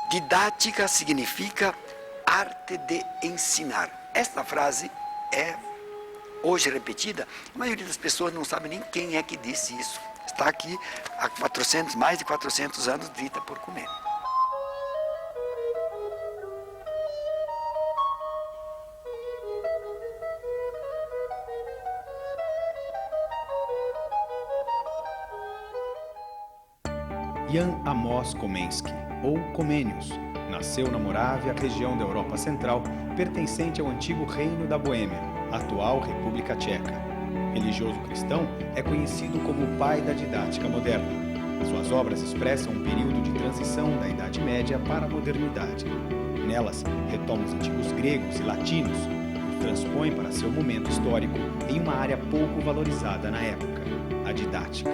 Didática significa arte de ensinar. Esta frase é hoje repetida, a maioria das pessoas não sabe nem quem é que disse isso. Está aqui há mais de 400 anos, dita por Comênio. Jan Amos Komensky, ou Comênios, nasceu na Morávia, região da Europa Central, pertencente ao antigo Reino da Boêmia, atual República Tcheca. Religioso cristão, é conhecido como o pai da didática moderna. Suas obras expressam um período de transição da Idade Média para a modernidade. Nelas, retoma os antigos gregos e latinos e os transpõe para seu momento histórico em uma área pouco valorizada na época, a didática.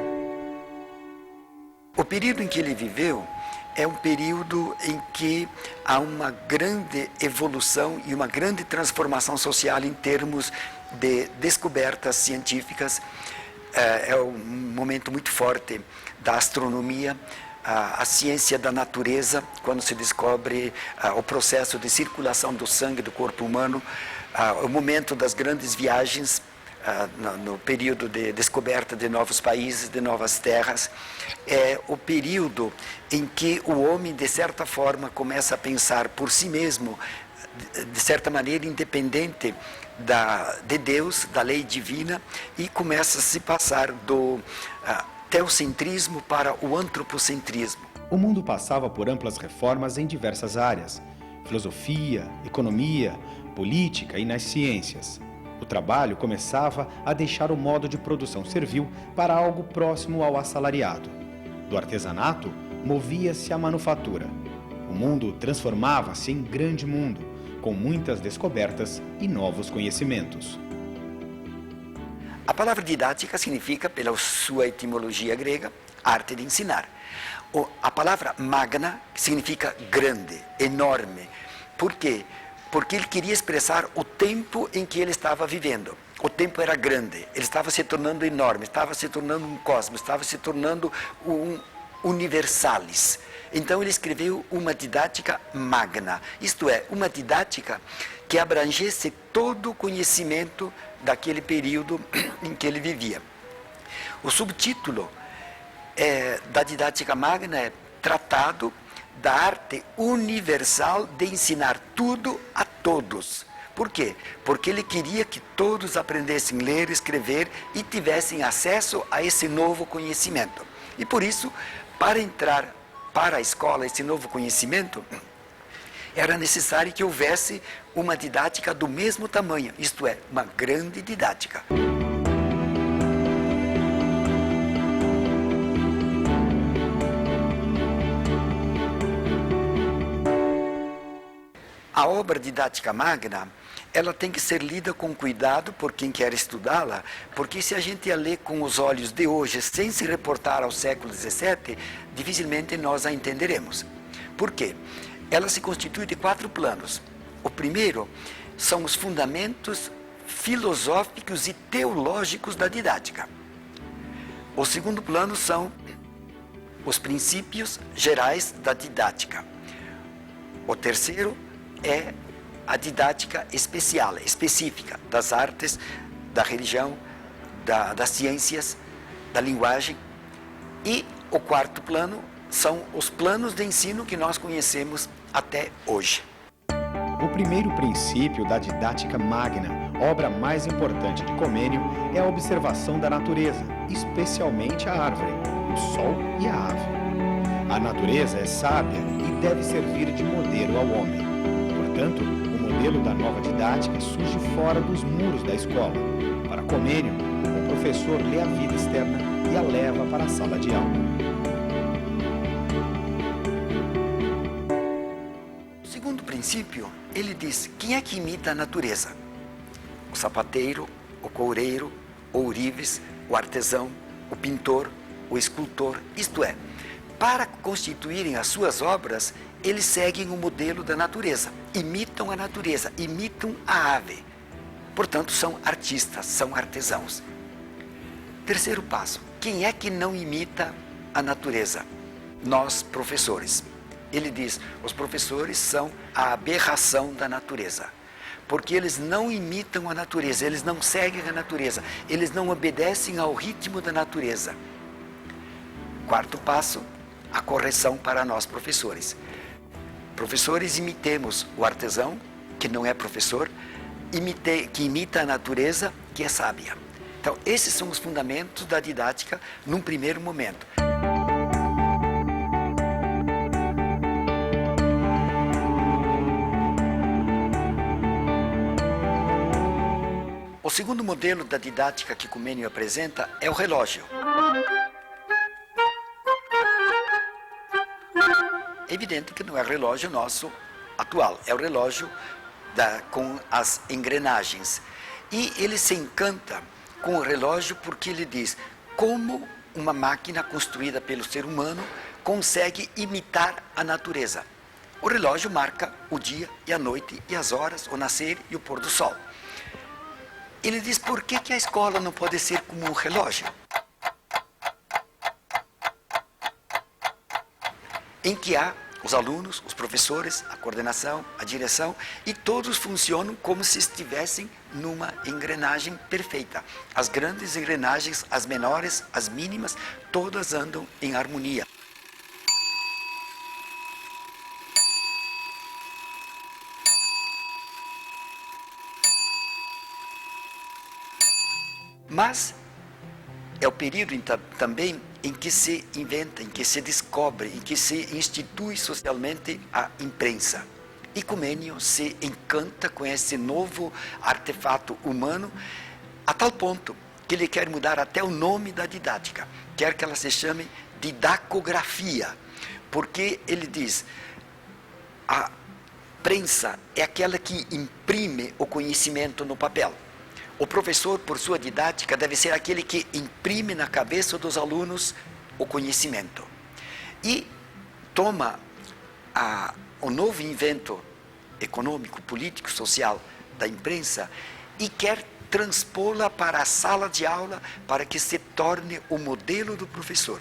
O período em que ele viveu é um período em que há uma grande evolução e uma grande transformação social em termos de descobertas científicas. É um momento muito forte da astronomia, a ciência da natureza, quando se descobre o processo de circulação do sangue do corpo humano, o momento das grandes viagens, no período de descoberta de novos países, de novas terras, é o período em que o homem, de certa forma, começa a pensar por si mesmo, de certa maneira independente de Deus, da lei divina, e começa a se passar do teocentrismo para o antropocentrismo. O mundo passava por amplas reformas em diversas áreas: filosofia, economia, política e nas ciências. O trabalho começava a deixar o modo de produção servil para algo próximo ao assalariado. Do artesanato, movia-se a manufatura. O mundo transformava-se em grande mundo, com muitas descobertas e novos conhecimentos. A palavra didática significa, pela sua etimologia grega, arte de ensinar. A palavra magna significa grande, enorme. Por quê? Porque ele queria expressar o tempo em que ele estava vivendo. O tempo era grande, ele estava se tornando enorme, estava se tornando um cosmos, estava se tornando um universalis. Então ele escreveu uma didática magna, isto é, uma didática que abrangesse todo o conhecimento daquele período em que ele vivia. O subtítulo da didática magna é Tratado da arte universal de ensinar tudo a todos. Por quê? Porque ele queria que todos aprendessem a ler, escrever e tivessem acesso a esse novo conhecimento. E por isso, para entrar para a escola esse novo conhecimento, era necessário que houvesse uma didática do mesmo tamanho, isto é, uma grande didática. A obra didática magna, ela tem que ser lida com cuidado por quem quer estudá-la, porque se a gente a lê com os olhos de hoje, sem se reportar ao século XVII, dificilmente nós a entenderemos. Por quê? Ela se constitui de 4 planos. O primeiro são os fundamentos filosóficos e teológicos da didática. O segundo plano são os princípios gerais da didática. O terceiro é a didática específica das artes, da religião, das ciências, da linguagem. E o quarto plano são os planos de ensino que nós conhecemos até hoje. O primeiro princípio da didática magna, obra mais importante de Comênio, é a observação da natureza, especialmente a árvore, o sol e a ave. A natureza é sábia e deve servir de modelo ao homem. Portanto, o modelo da nova didática surge fora dos muros da escola. Para Comênio, o professor lê a vida externa e a leva para a sala de aula. O segundo princípio, ele diz: quem é que imita a natureza? O sapateiro, o coureiro, o ourives, o artesão, o pintor, o escultor, isto é, para constituírem as suas obras, eles seguem o modelo da natureza, imitam a natureza, imitam a ave. Portanto, são artistas, são artesãos. Terceiro passo, quem é que não imita a natureza? Nós, professores. Ele diz, os professores são a aberração da natureza. Porque eles não imitam a natureza, eles não seguem a natureza, eles não obedecem ao ritmo da natureza. Quarto passo, a correção para nós professores. Professores, imitemos o artesão, que não é professor, que imita a natureza, que é sábia. Então, esses são os fundamentos da didática num primeiro momento. O segundo modelo da didática que Comênio apresenta é o relógio. É evidente que não é o relógio nosso atual, é o relógio com as engrenagens. E ele se encanta com o relógio porque ele diz como uma máquina construída pelo ser humano consegue imitar a natureza. O relógio marca o dia e a noite e as horas, o nascer e o pôr do sol. Ele diz por que a escola não pode ser como um relógio? Em que há os alunos, os professores, a coordenação, a direção, e todos funcionam como se estivessem numa engrenagem perfeita. As grandes engrenagens, as menores, as mínimas, todas andam em harmonia. Mas é o período também em que se inventa, em que se descobre, em que se institui socialmente a imprensa. E Comênio se encanta com esse novo artefato humano a tal ponto que ele quer mudar até o nome da didática, quer que ela se chame didacografia, porque ele diz, a prensa é aquela que imprime o conhecimento no papel. O professor, por sua didática, deve ser aquele que imprime na cabeça dos alunos o conhecimento. E toma o novo invento econômico, político, social da imprensa e quer transpô-la para a sala de aula para que se torne o modelo do professor.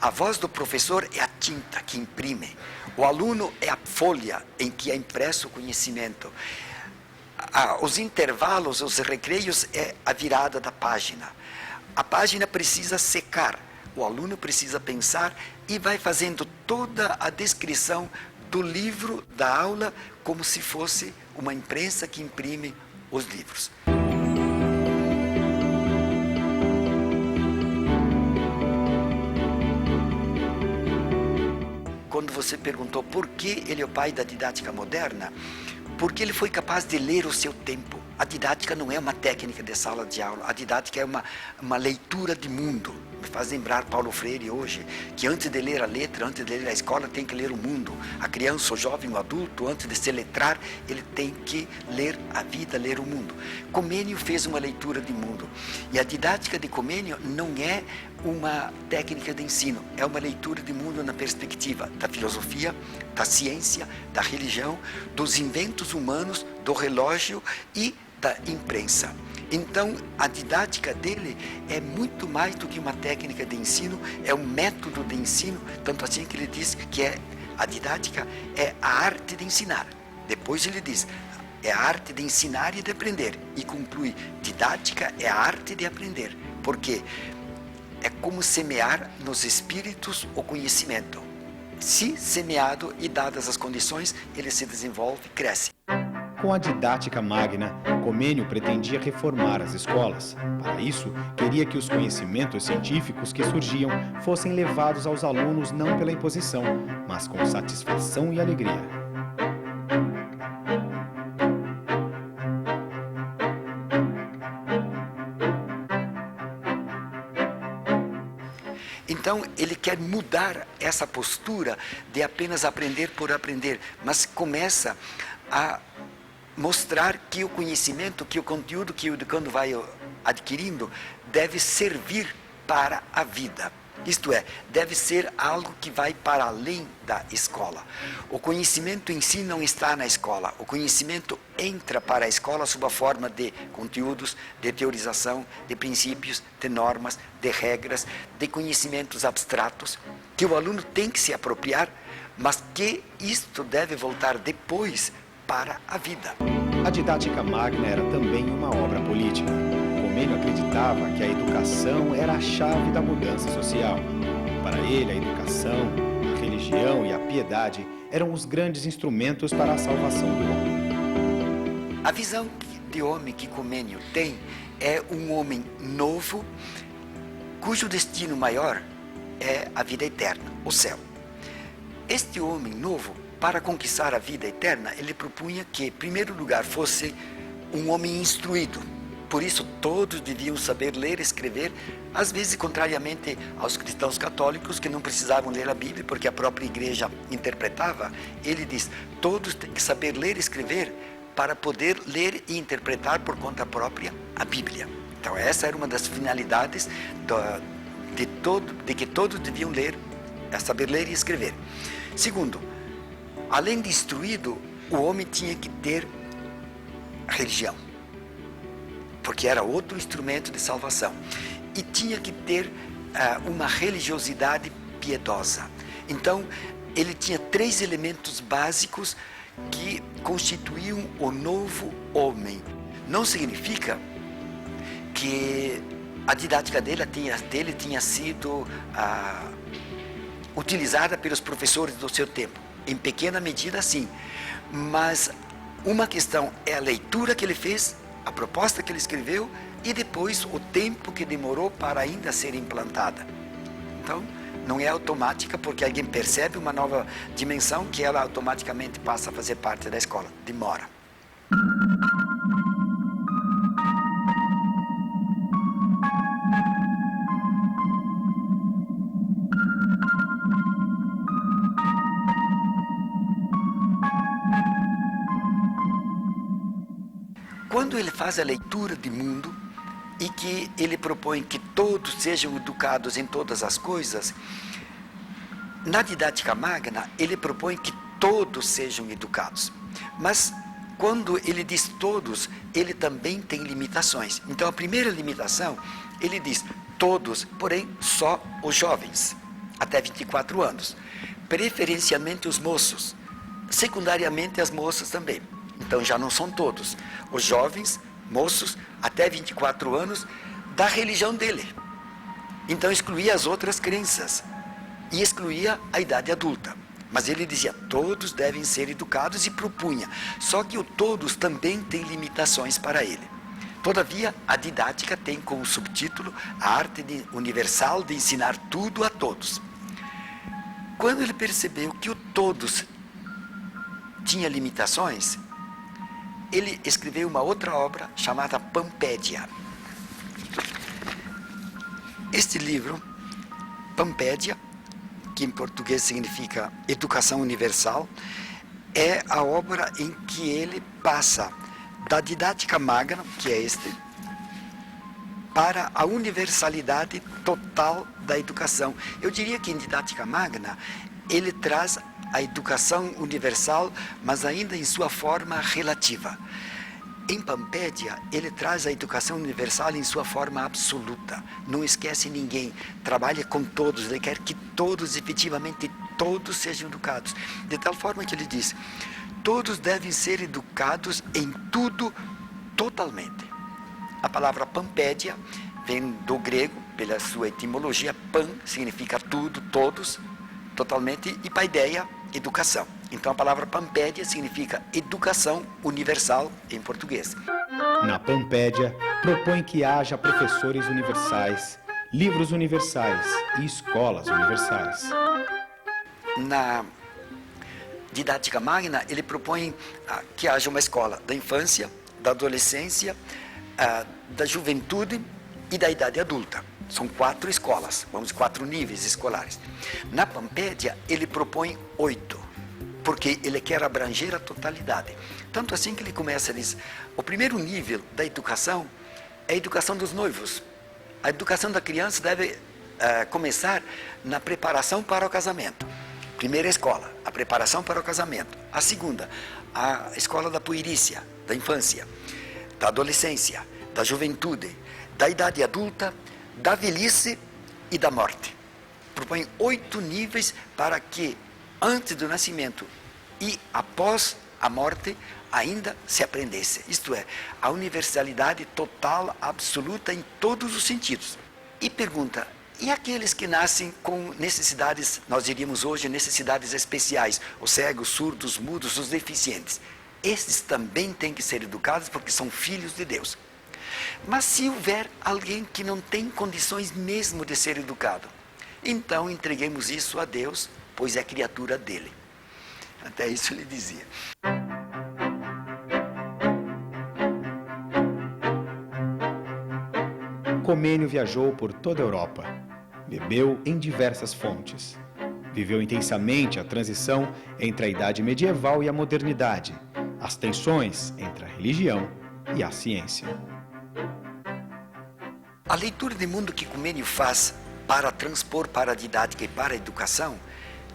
A voz do professor é a tinta que imprime. O aluno é a folha em que é impresso o conhecimento. Os intervalos, os recreios é a virada da página. A página precisa secar, o aluno precisa pensar e vai fazendo toda a descrição do livro da aula como se fosse uma imprensa que imprime os livros. Quando você perguntou por que ele é o pai da didática moderna, porque ele foi capaz de ler o seu tempo. A didática não é uma técnica de sala de aula, a didática é uma leitura de mundo. Me faz lembrar Paulo Freire hoje, que antes de ler a letra, antes de ler a escola, tem que ler o mundo. A criança, o jovem, o adulto, antes de se letrar, ele tem que ler a vida, ler o mundo. Comênio fez uma leitura de mundo. E a didática de Comênio não é uma técnica de ensino, é uma leitura de mundo na perspectiva da filosofia, da ciência, da religião, dos inventos humanos, do relógio e da imprensa. Então, a didática dele é muito mais do que uma técnica de ensino, é um método de ensino, tanto assim que ele diz que a didática é a arte de ensinar. Depois ele diz, é a arte de ensinar e de aprender. E conclui, didática é a arte de aprender, porque é como semear nos espíritos o conhecimento. Se semeado e dadas as condições, ele se desenvolve e cresce. Com a didática magna, Comênio pretendia reformar as escolas. Para isso, queria que os conhecimentos científicos que surgiam fossem levados aos alunos não pela imposição, mas com satisfação e alegria. Então, ele quer mudar essa postura de apenas aprender por aprender, mas começa a mostrar que o conhecimento, que o conteúdo que o educando vai adquirindo deve servir para a vida. Isto é, deve ser algo que vai para além da escola. O conhecimento em si não está na escola. O conhecimento entra para a escola sob a forma de conteúdos, de teorização, de princípios, de normas, de regras, de conhecimentos abstratos, que o aluno tem que se apropriar, mas que isto deve voltar depois para a vida. A didática magna era também uma obra política. Comênio acreditava que a educação era a chave da mudança social. Para ele, a educação, a religião e a piedade eram os grandes instrumentos para a salvação do homem. A visão de homem que Comênio tem é um homem novo, cujo destino maior é a vida eterna, o céu. Este homem novo, para conquistar a vida eterna, ele propunha que, em primeiro lugar, fosse um homem instruído. Por isso, todos deviam saber ler e escrever, às vezes contrariamente aos cristãos católicos, que não precisavam ler a Bíblia, porque a própria igreja interpretava. Ele diz, todos têm que saber ler e escrever para poder ler e interpretar por conta própria a Bíblia. Então, essa era uma das finalidades de que todos deviam ler, saber ler e escrever. Segundo, além de instruído, o homem tinha que ter religião, porque era outro instrumento de salvação, e tinha que ter uma religiosidade piedosa. Então, ele tinha 3 elementos básicos que constituíam o novo homem. Não significa que a didática dele tinha sido utilizada pelos professores do seu tempo. Em pequena medida, sim. Mas uma questão é a leitura que ele fez, a proposta que ele escreveu e depois o tempo que demorou para ainda ser implantada. Então, não é automática porque alguém percebe uma nova dimensão que ela automaticamente passa a fazer parte da escola. Demora. Quando ele faz a leitura de mundo e que ele propõe que todos sejam educados em todas as coisas, na didática magna ele propõe que todos sejam educados. Mas quando ele diz todos, ele também tem limitações. Então a primeira limitação, ele diz todos, porém só os jovens, até 24 anos. Preferencialmente os moços, secundariamente as moças também. Então já não são todos. Os jovens, moços, até 24 anos, da religião dele. Então excluía as outras crenças e excluía a idade adulta. Mas ele dizia, todos devem ser educados e propunha. Só que o todos também tem limitações para ele. Todavia, a didática tem como subtítulo a arte universal de ensinar tudo a todos. Quando ele percebeu que o todos tinha limitações, ele escreveu uma outra obra chamada Pampédia. Este livro, Pampédia, que em português significa Educação Universal, é a obra em que ele passa da didática magna, que é para a universalidade total da educação. Eu diria que em didática magna, ele traz a educação universal, mas ainda em sua forma relativa. Em Pampédia, ele traz a educação universal em sua forma absoluta. Não esquece ninguém, trabalha com todos, ele quer que todos, efetivamente, todos sejam educados. De tal forma que ele diz, todos devem ser educados em tudo, totalmente. A palavra Pampédia vem do grego, pela sua etimologia, pan significa tudo, todos, totalmente, e paideia, educação. Então a palavra Pampédia significa educação universal em português. Na Pampédia, propõe que haja professores universais, livros universais e escolas universais. Na didática magna, ele propõe que haja uma escola da infância, da adolescência, da juventude e da idade adulta. São 4 escolas, 4 níveis escolares. Na Pampédia, ele propõe 8, porque ele quer abranger a totalidade. Tanto assim que ele começa a dizer, o primeiro nível da educação é a educação dos noivos. A educação da criança deve começar na preparação para o casamento. Primeira escola, a preparação para o casamento. A segunda, a escola da puerícia, da infância, da adolescência, da juventude, da idade adulta, da velhice e da morte. Propõe 8 níveis para que antes do nascimento e após a morte ainda se aprendesse. Isto é, a universalidade total, absoluta em todos os sentidos. E pergunta, e aqueles que nascem com necessidades, nós diríamos hoje, necessidades especiais, os cegos, surdos, mudos, os deficientes? Esses também têm que ser educados porque são filhos de Deus. Mas se houver alguém que não tem condições mesmo de ser educado, então entreguemos isso a Deus, pois é criatura dele. Até isso ele dizia. Comênio viajou por toda a Europa, bebeu em diversas fontes, viveu intensamente a transição entre a idade medieval e a modernidade, as tensões entre a religião e a ciência. A leitura de mundo que Comênio faz para transpor para a didática e para a educação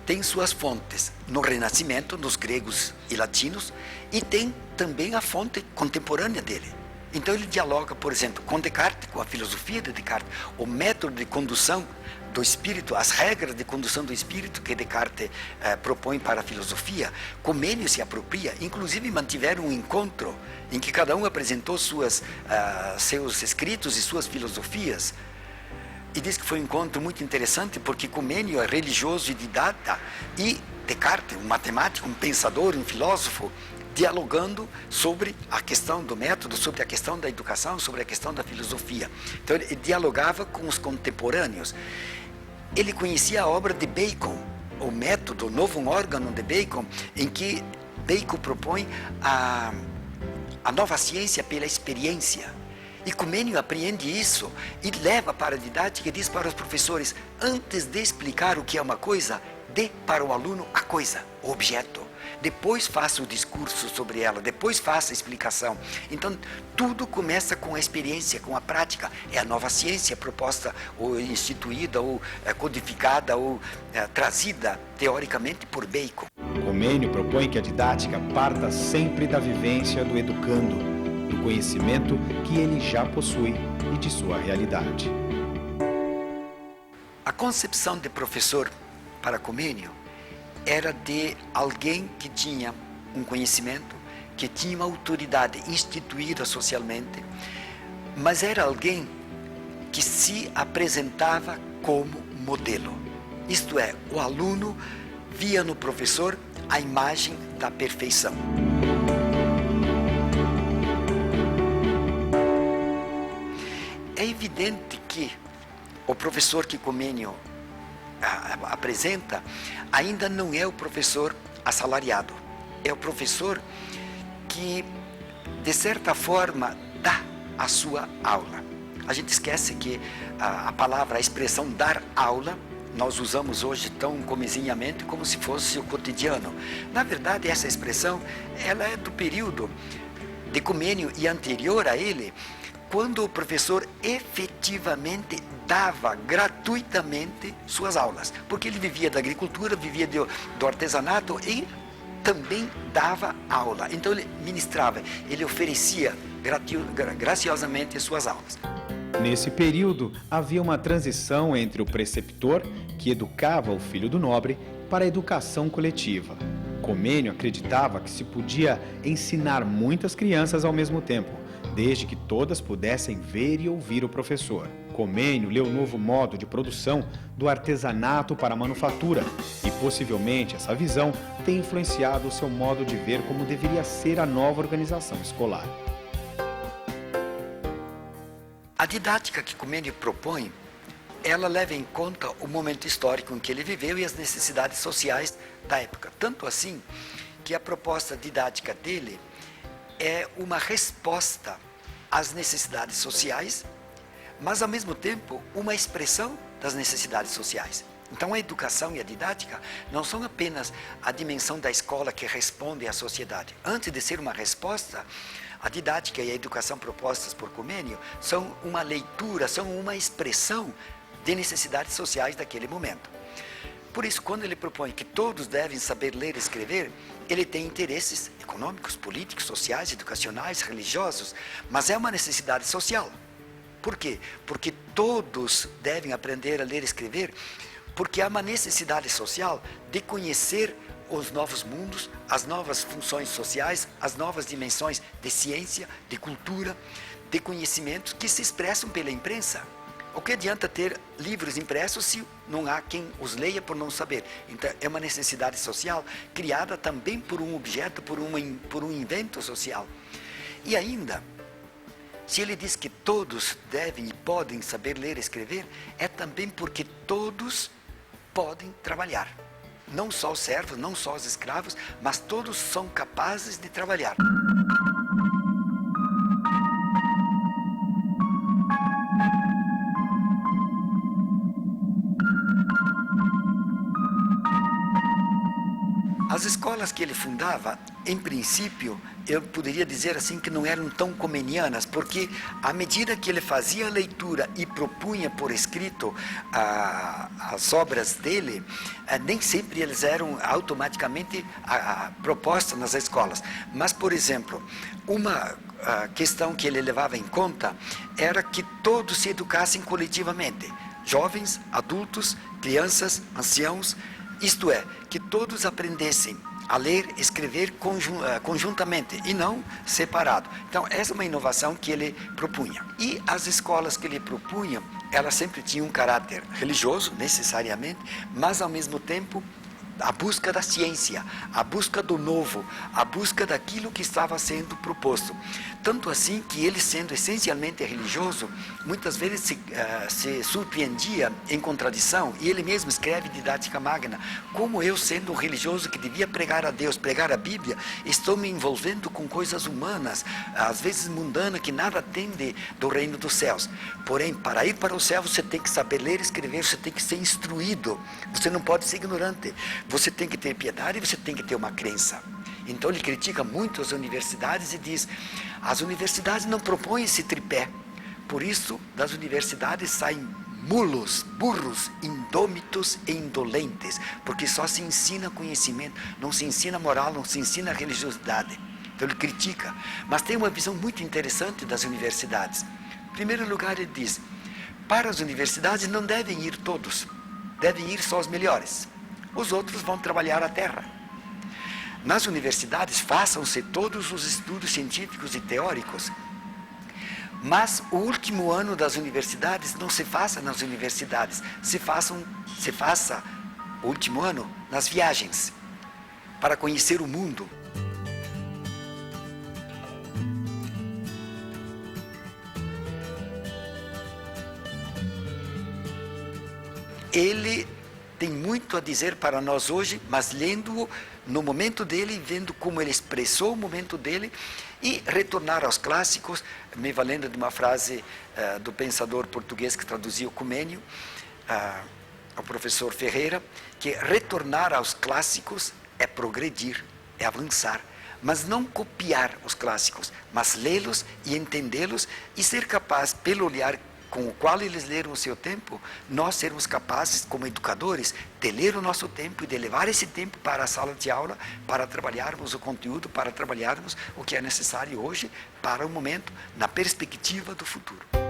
tem suas fontes no Renascimento, nos gregos e latinos, e tem também a fonte contemporânea dele. Então ele dialoga, por exemplo, com Descartes, com a filosofia de Descartes, o método de condução do espírito, as regras de condução do espírito que Descartes propõe para a filosofia. Comênio se apropria, inclusive mantiveram um encontro em que cada um apresentou seus escritos e suas filosofias. E diz que foi um encontro muito interessante porque Comênio é religioso e didata e Descartes, um matemático, um pensador, um filósofo, dialogando sobre a questão do método, sobre a questão da educação, sobre a questão da filosofia. Então ele dialogava com os contemporâneos. Ele conhecia a obra de Bacon, o método, o novo órgão de Bacon, em que Bacon propõe a nova ciência pela experiência. E Comênio apreende isso e leva para a didática e diz para os professores, antes de explicar o que é uma coisa, dê para o aluno a coisa, o objeto. Depois faça o discurso sobre ela, depois faça a explicação. Então, tudo começa com a experiência, com a prática. É a nova ciência proposta, ou instituída, ou codificada, ou trazida, teoricamente, por Bacon. Comênio propõe que a didática parta sempre da vivência do educando, do conhecimento que ele já possui e de sua realidade. A concepção de professor para Comênio era de alguém que tinha um conhecimento, que tinha uma autoridade instituída socialmente, mas era alguém que se apresentava como modelo. Isto é, o aluno via no professor a imagem da perfeição. É evidente que o professor que Comênio apresenta ainda não é o professor assalariado, é o professor que, de certa forma, dá a sua aula. A gente esquece que a palavra, a expressão dar aula, nós usamos hoje tão comezinhamente como se fosse o cotidiano. Na verdade, essa expressão ela é do período de Comênio e anterior a ele, quando o professor efetivamente dava gratuitamente suas aulas, porque ele vivia da agricultura, vivia do artesanato e também dava aula. Então ele ministrava, ele oferecia graciosamente suas aulas. Nesse período, havia uma transição entre o preceptor, que educava o filho do nobre, para a educação coletiva. Comênio acreditava que se podia ensinar muitas crianças ao mesmo tempo, desde que todas pudessem ver e ouvir o professor. Comênio leu o novo modo de produção do artesanato para a manufatura e possivelmente essa visão tem influenciado o seu modo de ver como deveria ser a nova organização escolar. A didática que Comênio propõe, ela leva em conta o momento histórico em que ele viveu e as necessidades sociais da época. Tanto assim que a proposta didática dele é uma resposta às necessidades sociais, mas ao mesmo tempo uma expressão das necessidades sociais. Então a educação e a didática não são apenas a dimensão da escola que responde à sociedade. Antes de ser uma resposta, a didática e a educação propostas por Comênio são uma leitura, são uma expressão de necessidades sociais daquele momento. Por isso, quando ele propõe que todos devem saber ler e escrever, ele tem interesses econômicos, políticos, sociais, educacionais, religiosos, mas é uma necessidade social. Por quê? Porque todos devem aprender a ler e escrever Porque há uma necessidade social de conhecer os novos mundos, as novas funções sociais, as novas dimensões de ciência, de cultura, de conhecimentos que se expressam pela imprensa. O que adianta ter livros impressos se não há quem os leia por não saber? Então, é uma necessidade social criada também por um objeto, por um invento social. E ainda, se ele diz que todos devem e podem saber ler e escrever, é também porque todos podem trabalhar. Não só os servos, não só os escravos, mas todos são capazes de trabalhar. As escolas que ele fundava, em princípio, eu poderia dizer assim que não eram tão comenianas, porque à medida que ele fazia a leitura e propunha por escrito as obras dele, nem sempre eles eram automaticamente propostas nas escolas. Mas, por exemplo, uma questão que ele levava em conta era que todos se educassem coletivamente, jovens, adultos, crianças, anciãos, isto é, que todos aprendessem a ler e escrever conjuntamente e não separado. Então, essa é uma inovação que ele propunha. E as escolas que ele propunha, elas sempre tinham um caráter religioso, necessariamente, mas ao mesmo tempo a busca da ciência, a busca do novo, a busca daquilo que estava sendo proposto. Tanto assim que ele, sendo essencialmente religioso, muitas vezes se surpreendia em contradição, e ele mesmo escreve Didática Magna: como eu, sendo um religioso que devia pregar a Deus, pregar a Bíblia, estou me envolvendo com coisas humanas, às vezes mundanas, que nada tem do reino dos céus. Porém, para ir para o céu, você tem que saber ler e escrever, você tem que ser instruído, você não pode ser ignorante. Você tem que ter piedade e você tem que ter uma crença. Então ele critica muito as universidades e diz: as universidades não propõem esse tripé. Por isso, das universidades saem mulos, burros, indômitos e indolentes, porque só se ensina conhecimento, não se ensina moral, não se ensina religiosidade. Então ele critica. Mas tem uma visão muito interessante das universidades. Em primeiro lugar, ele diz: para as universidades não devem ir todos, devem ir só os melhores. Os outros vão trabalhar a terra. Nas universidades, façam-se todos os estudos científicos e teóricos, mas o último ano das universidades não se faça nas universidades, se faça o último ano nas viagens, para conhecer o mundo. Ele tem muito a dizer para nós hoje, mas lendo-o no momento dele, vendo como ele expressou o momento dele, e retornar aos clássicos, me valendo de uma frase do pensador português que traduziu Comênio, ao professor Ferreira, que retornar aos clássicos é progredir, é avançar, mas não copiar os clássicos, mas lê-los e entendê-los e ser capaz, pelo olhar com o qual eles leram o seu tempo, nós sermos capazes, como educadores, de ler o nosso tempo e de levar esse tempo para a sala de aula, para trabalharmos o conteúdo, para trabalharmos o que é necessário hoje, para o momento, na perspectiva do futuro.